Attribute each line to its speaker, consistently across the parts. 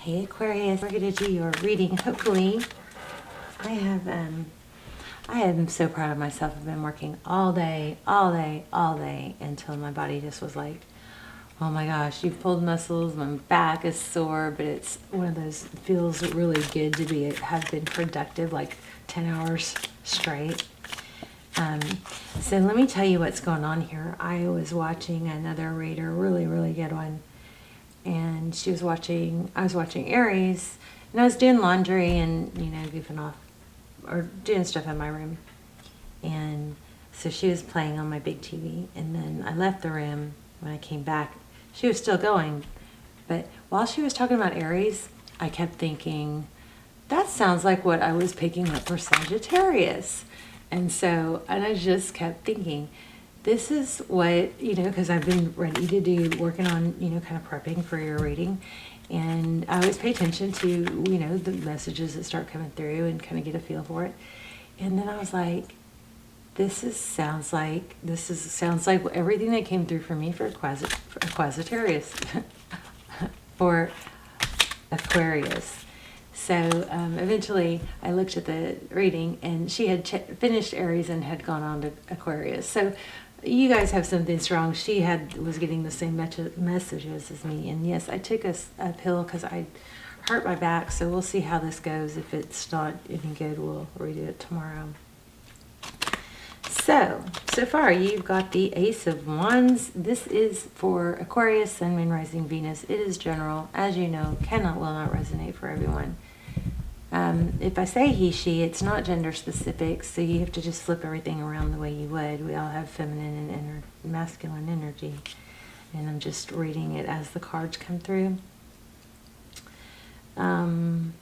Speaker 1: Hey Aquarius, we're going to do your reading. Hopefully, I am so proud of myself. I've been working all day until my body just was like, oh my gosh, you've pulled muscles, my back is sore, but it's one of those, it feels really good to have been productive, like 10 hours straight. So let me tell you what's going on here. I was watching another reader, really good one. And I was watching Aries, and I was doing laundry and, goofing off or doing stuff in my room. And so she was playing on my big TV, and then I left the room. When I came back, she was still going. But while she was talking about Aries, I kept thinking, that sounds like what I was picking up for Sagittarius. And I just kept thinking, this is what, because I've been ready to do, working on, kind of prepping for your reading. And I always pay attention to, the messages that start coming through and kind of get a feel for it. And then I was like, sounds like everything that came through for me for Aquarius, for Aquarius. So eventually I looked at the reading, and she had finished Aries and had gone on to Aquarius. So you guys have something strong. She was getting the same messages as me. And yes, I took a pill because I hurt my back. So we'll see how this goes. If it's not any good, we'll redo it tomorrow. So far you've got the Ace of Wands. This is for Aquarius, Sun, Moon, Rising, Venus. It is general. As you know, will not resonate for everyone. If I say he, she, it's not gender specific, so you have to just flip everything around the way you would. We all have feminine and masculine energy, and I'm just reading it as the cards come through. And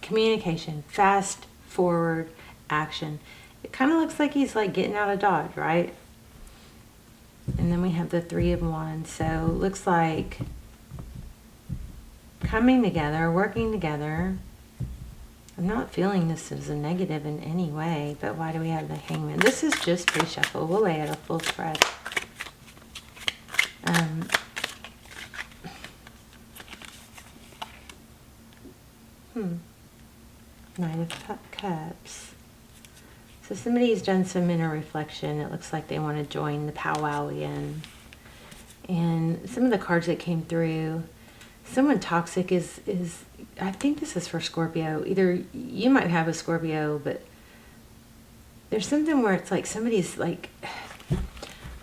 Speaker 1: communication, fast forward action. It kind of looks like he's like getting out of Dodge, right? And then we have the Three of Wands, so it looks like coming together, working together. I'm not feeling this as a negative in any way, but why do we have the Hangman? This is just pre-shuffle. We'll lay out a full spread. Knight of Cups. So somebody's done some inner reflection. It looks like they want to join the powwow again. And some of the cards that came through, someone toxic is I think this is for Scorpio. Either you might have a Scorpio, but there's something where it's like somebody's like,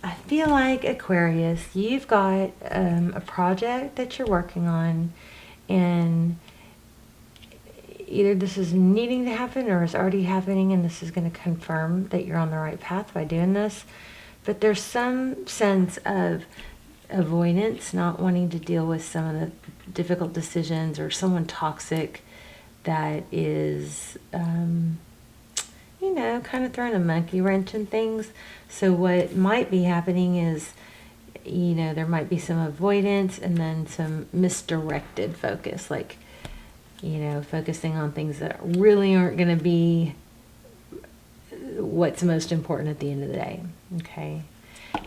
Speaker 1: I feel like Aquarius, you've got a project that you're working on, and either this is needing to happen or is already happening, and this is going to confirm that you're on the right path by doing this. But there's some sense of avoidance, not wanting to deal with some of the difficult decisions, or someone toxic that is, kind of throwing a monkey wrench in things. So what might be happening is, there might be some avoidance and then some misdirected focus, like, focusing on things that really aren't going to be what's most important at the end of the day. Okay.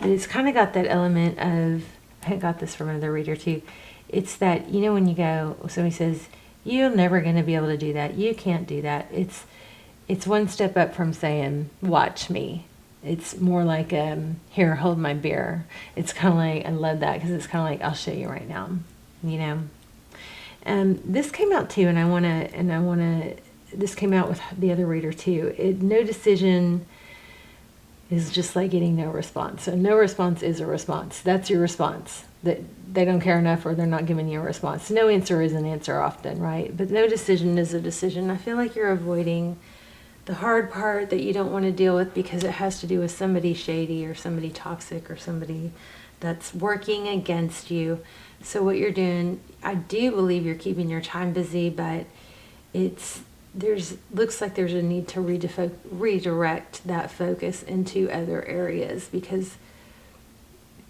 Speaker 1: And it's kind of got that element of, I got this from another reader too. It's that, when you go, somebody says, you're never going to be able to do that. You can't do that. It's one step up from saying, watch me. It's more like, here, hold my beer. It's kind of like, I love that because it's kind of like, I'll show you right now, This came out too, this came out with the other reader too. No decision is just like getting no response. So no response is a response. That's your response. That they don't care enough, or they're not giving you a response. No answer is an answer often, right? But no decision is a decision. I feel like you're avoiding the hard part that you don't want to deal with because it has to do with somebody shady or somebody toxic or somebody that's working against you. So what you're doing, I do believe you're keeping your time busy, but looks like there's a need to redirect that focus into other areas, because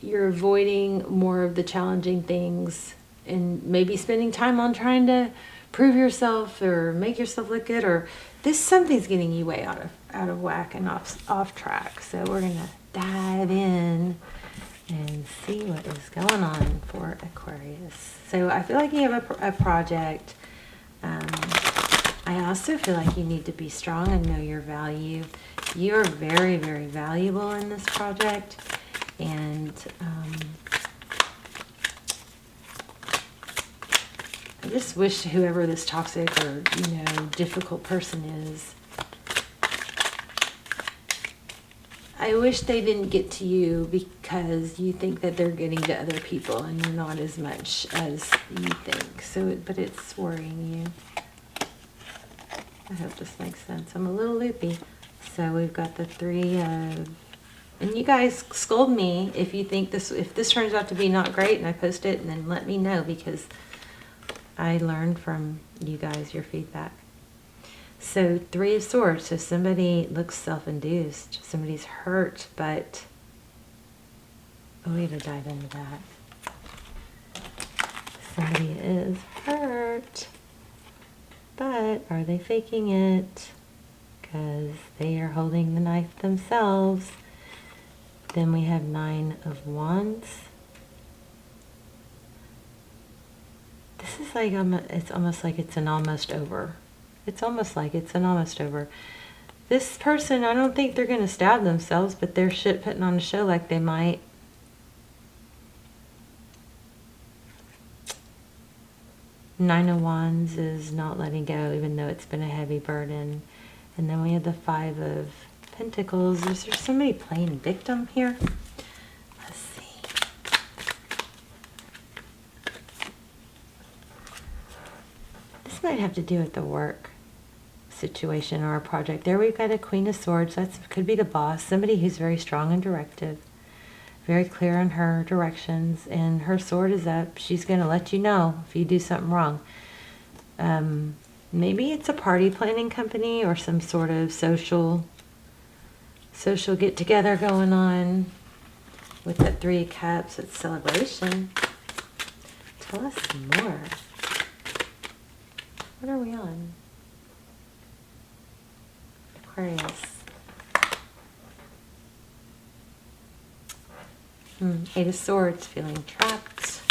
Speaker 1: you're avoiding more of the challenging things and maybe spending time on trying to prove yourself or make yourself look good, or something's getting you way out of whack and off track. So we're gonna dive in and see what is going on for Aquarius. So I feel like you have a project. I also feel like you need to be strong and know your value. You are very, very valuable in this project. And I just wish whoever this toxic or, difficult person is, I wish they didn't get to you because you think that they're getting to other people and you're not as much as you think. So, but it's worrying you. I hope this makes sense. I'm a little loopy. So we've got the 3 of, and you guys scold me if you think if this turns out to be not great and I post it, and then let me know, because I learned from you guys your feedback. So 3 of Swords, so somebody looks self-induced. Somebody's hurt, but we gotta dive into that. Somebody is hurt, but are they faking it? Because they are holding the knife themselves. Then we have 9 of Wands. This is like, it's almost like it's an almost over. It's almost like it's an almost over. This person, I don't think they're going to stab themselves, but they're putting on a show like they might. Nine of Wands is not letting go, even though it's been a heavy burden. And then we have the 5 of Pentacles. Is there somebody playing victim here? Let's see. This might have to do with the work situation or a project. There we've got a Queen of Swords. That could be the boss. Somebody who's very strong and directive. Very clear on her directions. And her sword is up. She's going to let you know if you do something wrong. Maybe it's a party planning company or some sort of social get-together going on. With that 3 of Cups, it's celebration. Tell us more. What are we on? Aquarius. 8 of Swords, feeling trapped.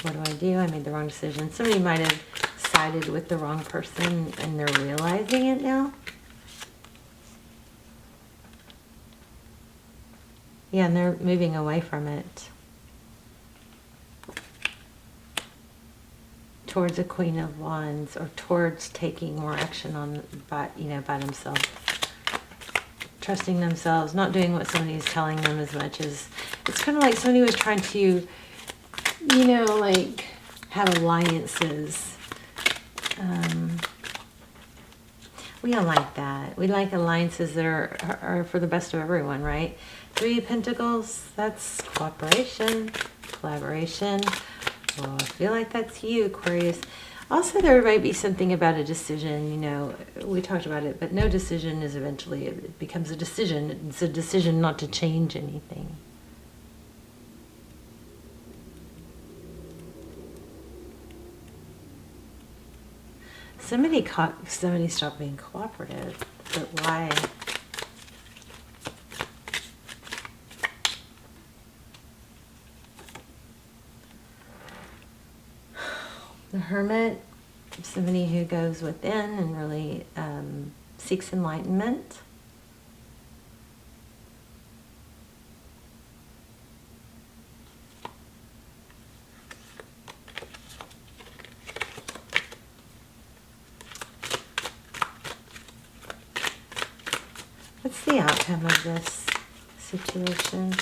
Speaker 1: What do I do? I made the wrong decision. Somebody might have sided with the wrong person and they're realizing it now. Yeah, and they're moving away from it. Towards a Queen of Wands, or towards taking more action on by themselves. Trusting themselves, not doing what somebody's telling them as much as, it's kind of like somebody was trying to, like have alliances. We don't like that. We like alliances that are for the best of everyone, right? 3 of Pentacles, that's cooperation, collaboration. Well, I feel like that's you, Aquarius. Also, there might be something about a decision, we talked about it, but no decision is eventually, it becomes a decision. It's a decision not to change anything. Somebody stopped being cooperative, but why? The Hermit, somebody who goes within and really seeks enlightenment. What's the outcome of this situation?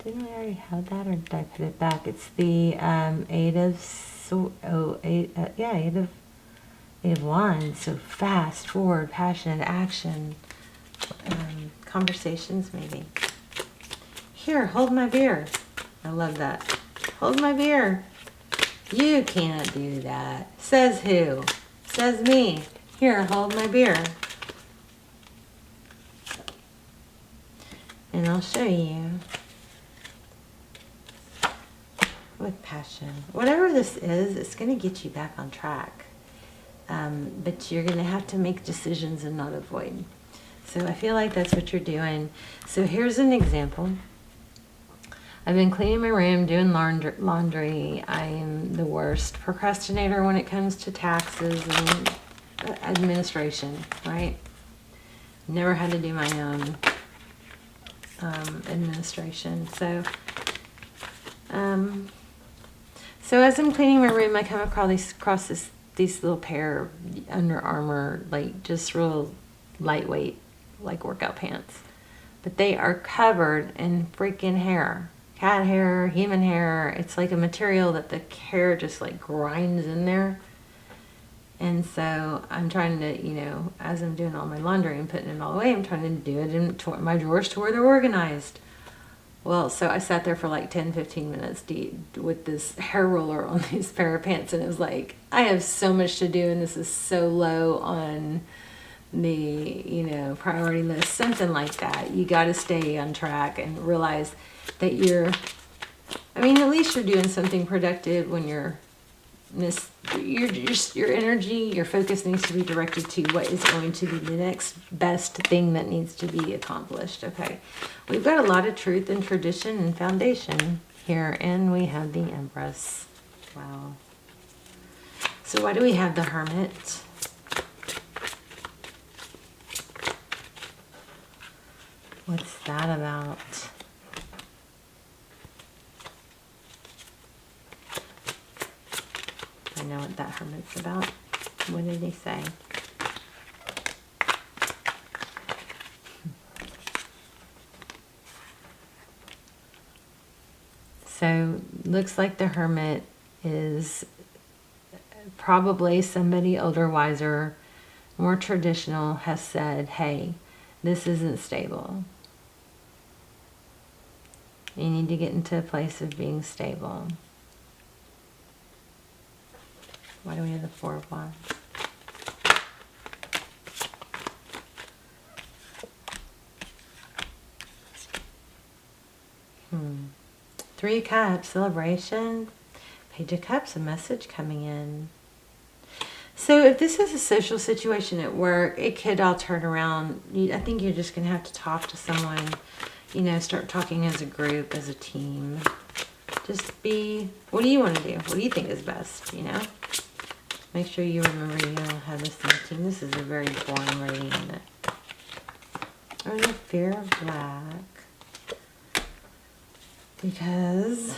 Speaker 1: Didn't we already have that, or did I put it back? It's the 8 of Wands. So fast, forward, passionate action, conversations maybe. Here, hold my beer. I love that. Hold my beer. You can't do that. Says who? Says me. Here, hold my beer. And I'll show you. With passion. Whatever this is, it's going to get you back on track. but you're going to have to make decisions and not avoid. So I feel like that's what you're doing. So here's an example. I've been cleaning my room, doing laundry. I am the worst procrastinator when it comes to taxes and administration, right? Never had to do my own administration. So as I'm cleaning my room, I come across these little pair of Under Armour, like just real lightweight, like workout pants. But they are covered in freaking hair. Cat hair, human hair. It's like a material that the hair just like grinds in there. And so I'm trying to, as I'm doing all my laundry and putting it all away, I'm trying to do it in my drawers to where they're organized. Well, so I sat there for like 10, 15 minutes with this hair roller on these pair of pants. And it was like, I have so much to do and this is so low on the, priority list, something like that. You got to stay on track and realize that at least you're doing something productive when your energy, your focus needs to be directed to what is going to be the next best thing that needs to be accomplished. Okay, we've got a lot of truth and tradition and foundation here, and we have the Empress. Wow. So why do we have the Hermit? What's that about? I know what that Hermit's about. What did he say? So, looks like the Hermit is probably somebody older, wiser, more traditional has said, hey, this isn't stable. You need to get into a place of being stable. Why do we have the Four of Wands? Three of Cups, celebration. Page of Cups, a message coming in. So if this is a social situation at work, it could all turn around. I think you're just going to have to talk to someone, start talking as a group, as a team. Just what do you want to do? What do you think is best, Make sure you remember you don't have this in the team. This is a very boring reading, isn't it? Or the Fear of Black. Because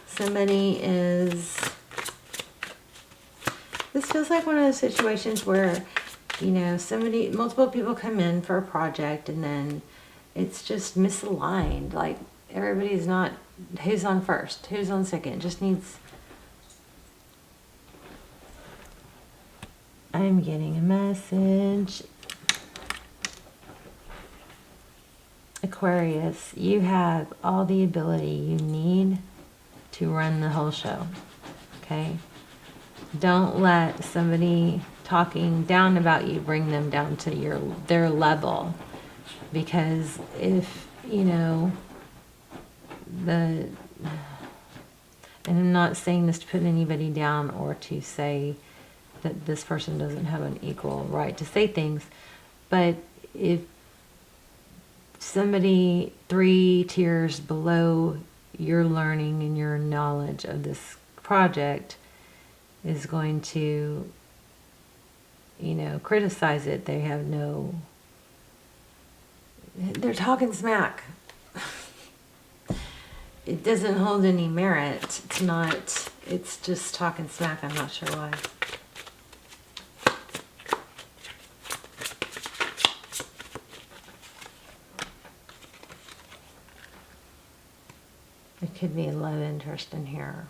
Speaker 1: somebody is... This feels like one of those situations where, multiple people come in for a project and then it's just misaligned. Like, everybody's not, who's on first, who's on second. It just needs... I'm getting a message. Aquarius, you have all the ability you need to run the whole show. Okay? Don't let somebody talking down about you bring them down to their level. Because if, and I'm not saying this to put anybody down or to say that this person doesn't have an equal right to say things, but if somebody 3 tiers below your learning and your knowledge of this project is going to, criticize it, they're talking smack. It doesn't hold any merit. It's just talking smack. I'm not sure why. It could be a love interest in here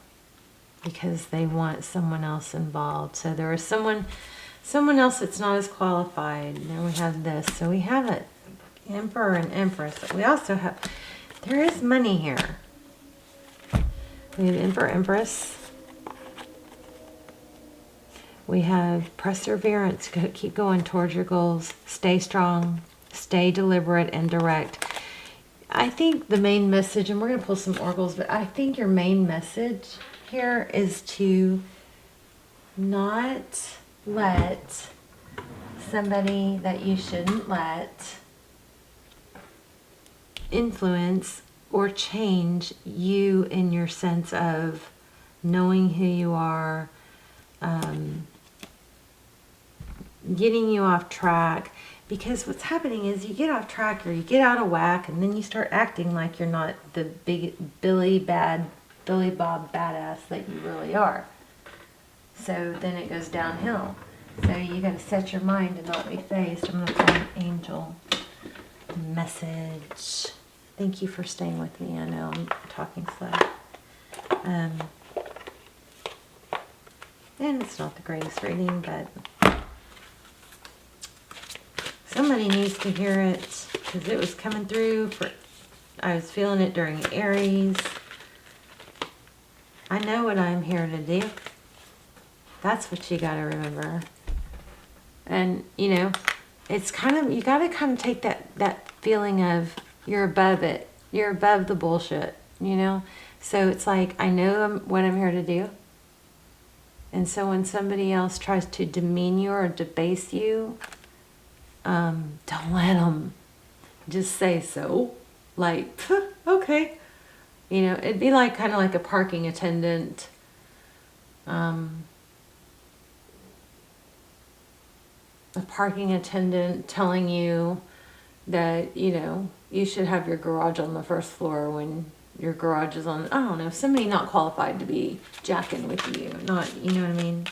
Speaker 1: because they want someone else involved. So there is someone else that's not as qualified. And then we have this. So we have an Emperor and Empress. We also have, there is money here. We have Emperor, Empress. We have perseverance. Keep going towards your goals. Stay strong. Stay deliberate and direct. I think the main message, and we're going to pull some oracles, but I think your main message here is to not let somebody that you shouldn't let influence or change you in your sense of knowing who you are, getting you off track. Because what's happening is you get off track or you get out of whack, and then you start acting like you're not the big Billy Bob badass that you really are. So then it goes downhill. So you got to set your mind to not be phased. I'm going to call an angel message. Thank you for staying with me. I know I'm talking slow. And it's not the greatest reading, but somebody needs to hear it because it was coming through. I was feeling it during Aries. I know what I'm here to do. That's what you got to remember. And, you know, it's kind of, you got to kind of take that feeling of you're above it. You're above the bullshit, you know? So it's like, I know what I'm here to do. And so when somebody else tries to demean you or debase you, don't let them. Just say so. Like, okay. You know, it'd be like kind of like a parking attendant. A parking attendant telling you that, you know, you should have your garage on the first floor when your garage is on, I don't know, somebody not qualified to be jacking with you. Not, you know what I mean?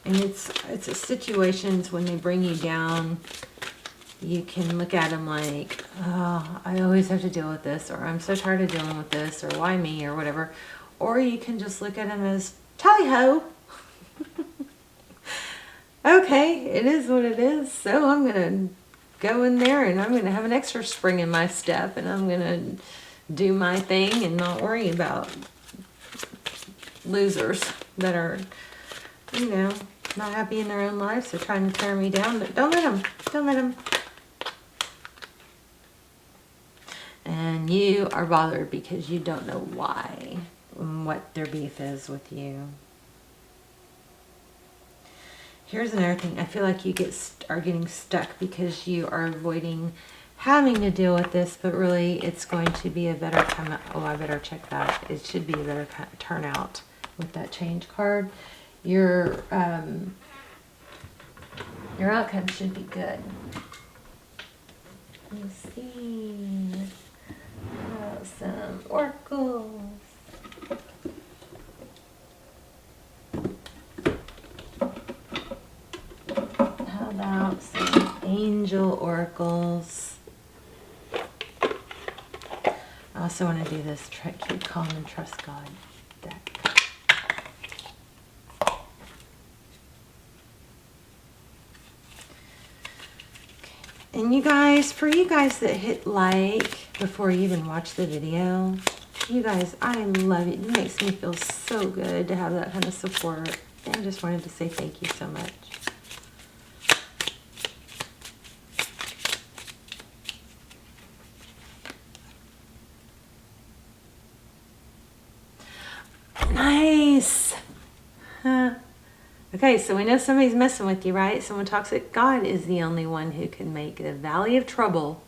Speaker 1: And it's a situations when they bring you down, you can look at them like, oh, I always have to deal with this, or I'm so tired of dealing with this, or why me, or whatever. Or you can just look at them as, tally-ho. Okay, it is what it is, so I'm going to go in there and I'm going to have an extra spring in my step, and I'm going to do my thing and not worry about losers that are, you know, not happy in their own lives. They're trying to tear me down, but don't let them. Don't let them. And you are bothered because you don't know why and what their beef is with you. Here's another thing. I feel like you are getting stuck because you are avoiding having to deal with this, but really it's going to be a better time. Oh, I better check that. It should be a better turnout with that change card. Your outcome should be good. Let me see. Some oracles. How about some angel oracles? I also want to do this keep calm and trust God deck. And you guys, for you guys that hit like before you even watch the video, you guys, I love it. It makes me feel so good to have that kind of support. And I just wanted to say thank you so much. Nice. Huh. Okay, so we know somebody's messing with you, right? Someone toxic. God is the only one who can make the valley of trouble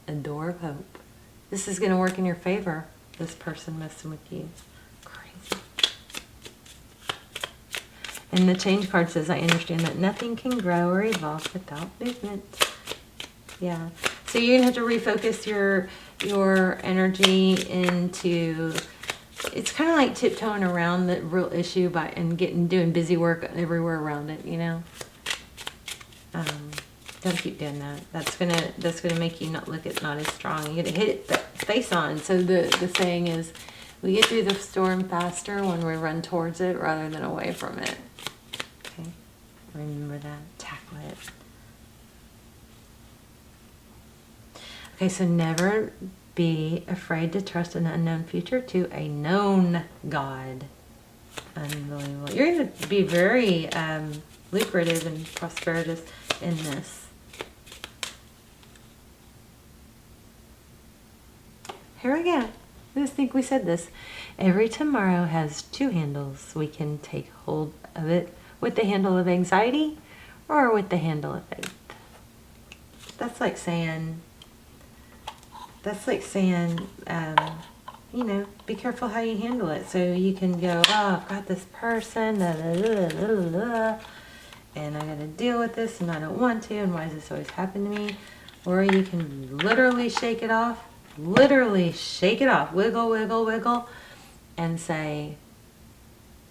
Speaker 1: a door of hope. This is going to work in your favor, this person messing with you. Crazy. And the change card says, I understand that nothing can grow or evolve without movement. Yeah. So you're going to have to refocus your energy into... It's kind of like tiptoeing around the real issue doing busy work everywhere around it, you know. Gotta keep doing that. That's gonna make you not as strong. You gotta hit it face on. So the saying is, we get through the storm faster when we run towards it rather than away from it. Okay, remember that. Tackle it. Okay, so never be afraid to trust an unknown future to a known God. Unbelievable. You're going to be very lucrative and prosperous in this. Here we go. I just think we said this. Every tomorrow has two handles. We can take hold of it with the handle of anxiety or with the handle of faith. That's like saying, you know, be careful how you handle it. So you can go, oh, I've got this person, and I got to deal with this, and I don't want to, and why does this always happen to me? Or you can literally shake it off, wiggle, wiggle, wiggle, and say,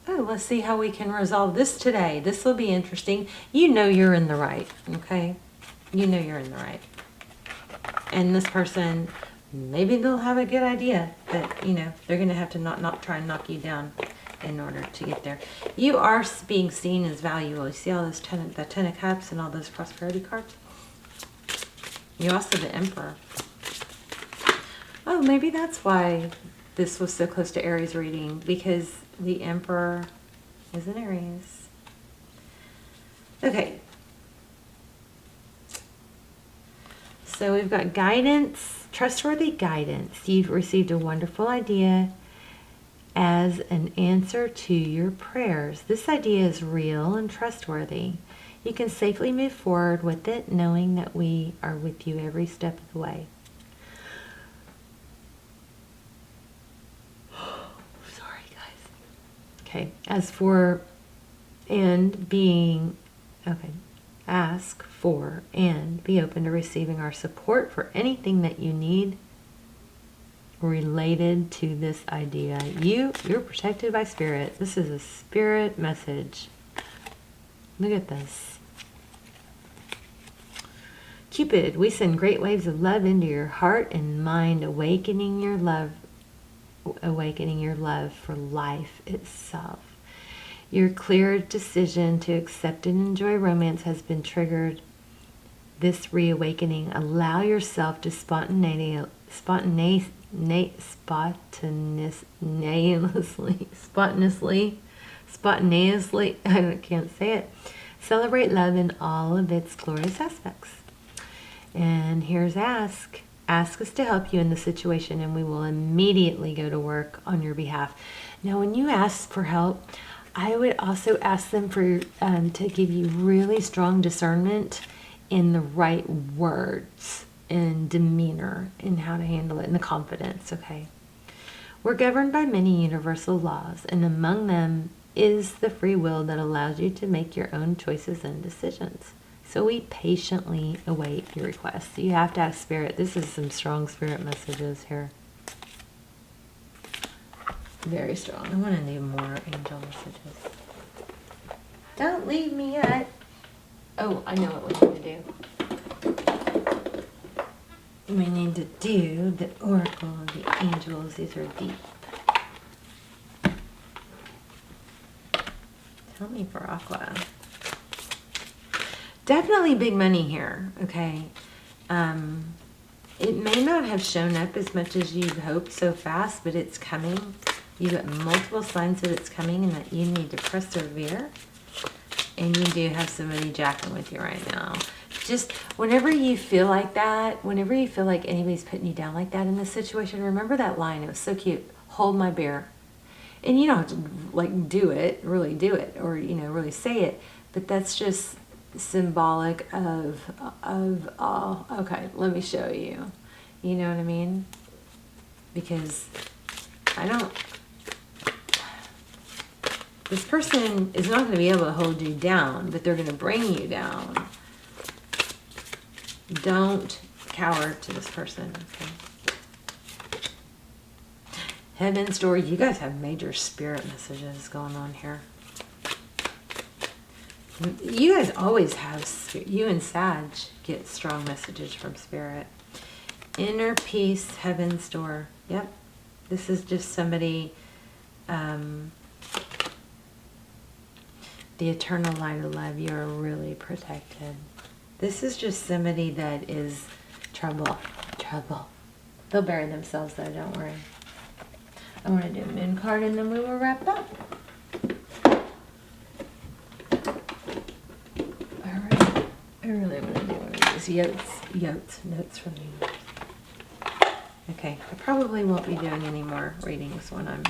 Speaker 1: oh, let's see how we can resolve this today. This will be interesting. You know you're in the right, okay? You know you're in the right. And this person, maybe they'll have a good idea, but, you know, they're going to have to not try and knock you down in order to get there. You are being seen as valuable. You see all those the Ten of Cups and all those prosperity cards? You also the Emperor. Oh, maybe that's why this was so close to Aries reading, because the Emperor is an Aries. Okay. So we've got guidance, trustworthy guidance. You've received a wonderful idea as an answer to your prayers. This idea is real and trustworthy. You can safely move forward with it, knowing that we are with you every step of the way. Sorry, guys. Okay, as for and being, okay, ask for and be open to receiving our support for anything that you need related to this idea. You're protected by spirit. This is a spirit message. Look at this. Cupid, we send great waves of love into your heart and mind, awakening your love for life itself. Your clear decision to accept and enjoy romance has been triggered. This reawakening, allow yourself to spontaneously, I can't say it, celebrate love in all of its glorious aspects. And here's ask. Ask us to help you in the situation, and we will immediately go to work on your behalf. Now, when you ask for help, I would also ask them for to give you really strong discernment in the right words and demeanor and how to handle it, and the confidence, okay? We're governed by many universal laws, and among them is the free will that allows you to make your own choices and decisions. So we patiently await your requests. You have to ask Spirit. This is some strong Spirit messages here. Very strong. I want to do more angel messages. Don't leave me yet. Oh, I know what we need to do. We need to do the Oracle of the Angels. These are deep. Tell me for Aqua. Definitely big money here, okay? It may not have shown up as much as you'd hoped so fast, but it's coming. You got multiple signs that it's coming and that you need to persevere. And you do have somebody jacking with you right now. Just whenever you feel like that, whenever you feel like anybody's putting you down like that in this situation, remember that line. It was so cute. Hold my beer. And you don't have to like do it, really do it, or you know, really say it. But that's just symbolic of okay, let me show you. You know what I mean? Because this person is not going to be able to hold you down, but they're going to bring you down. Don't cower to this person, okay? Heaven's Door, you guys have major spirit messages going on here. You guys always have, you and Sag get strong messages from Spirit. Inner Peace, Heaven's Door. Yep. This is just somebody, the eternal light of love. You are really protected. This is just somebody that is trouble. They'll bury themselves though, don't worry. I want to do a moon card and then we will wrap up. Alright. I really want to do one of these notes from you. Okay, I probably won't be doing any more readings when I'm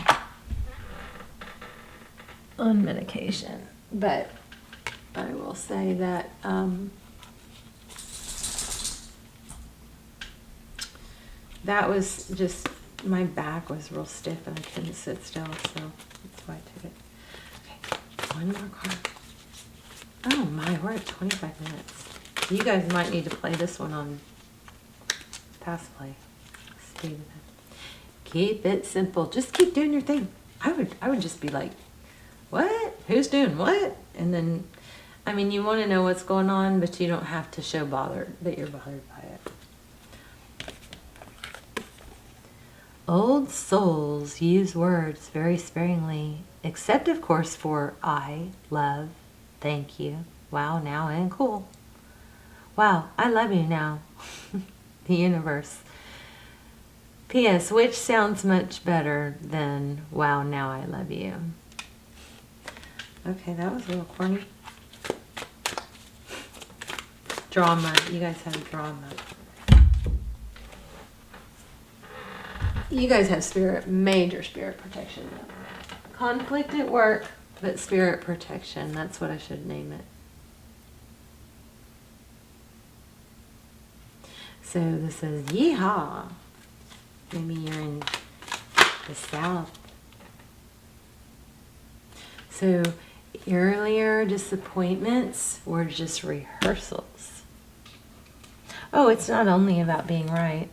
Speaker 1: on medication. But I will say that that was just, my back was real stiff and I couldn't sit still, so that's why I took it. Okay, one more card. Oh my, we're at 25 minutes. You guys might need to play this one on Pass Play. Speed of it. Keep it simple. Just keep doing your thing. I would just be like, what? Who's doing what? And then, I mean, you want to know what's going on, but you don't have to show that you're bothered by it. Old souls use words very sparingly, except of course for I, love, thank you, wow, now, and cool. Wow, I love you now. The universe. P.S. Which sounds much better than wow, now I love you. Okay, that was a little corny. Drama. You guys have drama. You guys have major spirit protection. Conflict at work, but spirit protection. That's what I should name it. So this says, yeehaw. Maybe you're in the South. So earlier disappointments were just rehearsals. Oh, it's not only about being right.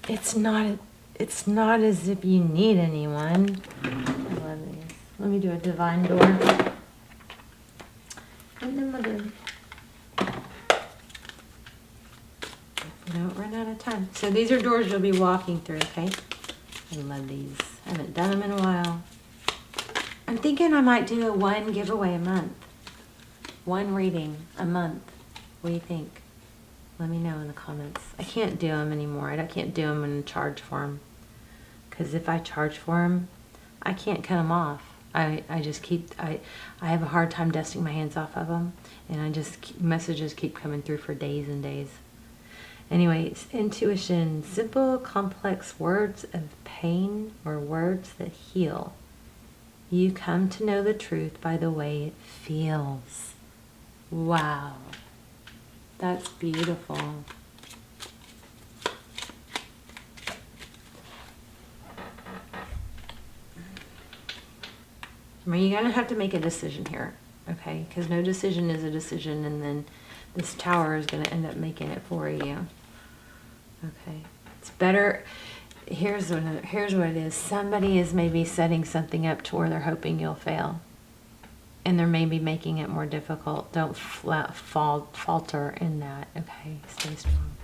Speaker 1: It's not as if you need anyone. I love these. Let me do a divine door. And then we'll do. Don't run out of time. So these are doors you'll be walking through, okay? I love these. I haven't done them in a while. I'm thinking I might do one giveaway a month. One reading a month. What do you think? Let me know in the comments. I can't do them anymore. I can't do them and charge for them. Because if I charge for them, I can't cut them off. I have a hard time dusting my hands off of them. And messages keep coming through for days and days. Anyways, intuition, simple, complex words of pain or words that heal. You come to know the truth by the way it feels. Wow. That's beautiful. I mean, you're going to have to make a decision here, okay? Because no decision is a decision, and then this tower is going to end up making it for you. Okay, it's better. Here's what it is. Somebody is maybe setting something up to where they're hoping you'll fail. And they're maybe making it more difficult. Don't falter in that, okay? Stay strong.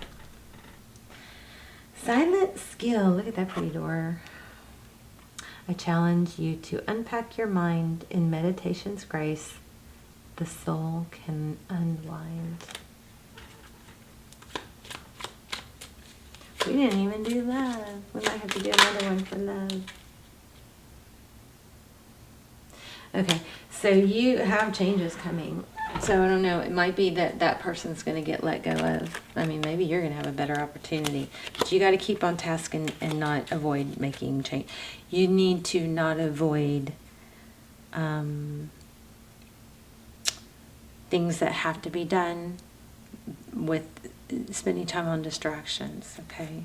Speaker 1: Silent skill. Look at that pretty door. I challenge you to unpack your mind in meditation's grace. The soul can unwind. We didn't even do love. We might have to do another one for love. Okay, so you have changes coming. So I don't know, it might be that that person's going to get let go of. I mean, maybe you're going to have a better opportunity. But you got to keep on task and not avoid making change. You need to not avoid things that have to be done with spending time on distractions, okay?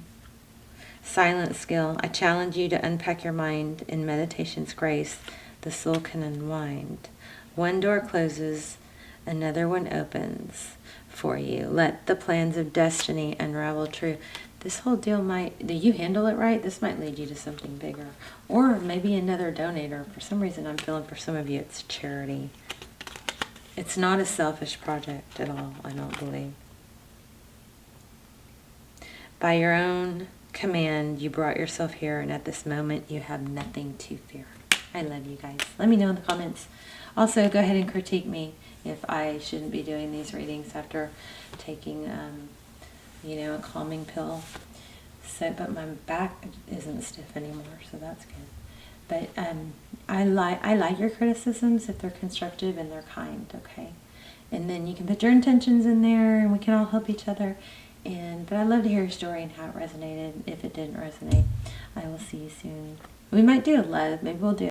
Speaker 1: Silent skill. I challenge you to unpack your mind in meditation's grace. The soul can unwind. One door closes, another one opens for you. Let the plans of destiny unravel true. This whole deal might, do you handle it right? This might lead you to something bigger. Or maybe another donator. For some reason, I'm feeling for some of you it's charity. It's not a selfish project at all, I don't believe. By your own command, you brought yourself here, and at this moment, you have nothing to fear. I love you guys. Let me know in the comments. Also, go ahead and critique me if I shouldn't be doing these readings after taking, a calming pill. So, but my back isn't stiff anymore, so that's good. But I like your criticisms if they're constructive and they're kind, okay? And then you can put your intentions in there, and we can all help each other. But I'd love to hear your story and how it resonated. If it didn't resonate, I will see you soon. We might do a love. Maybe we'll do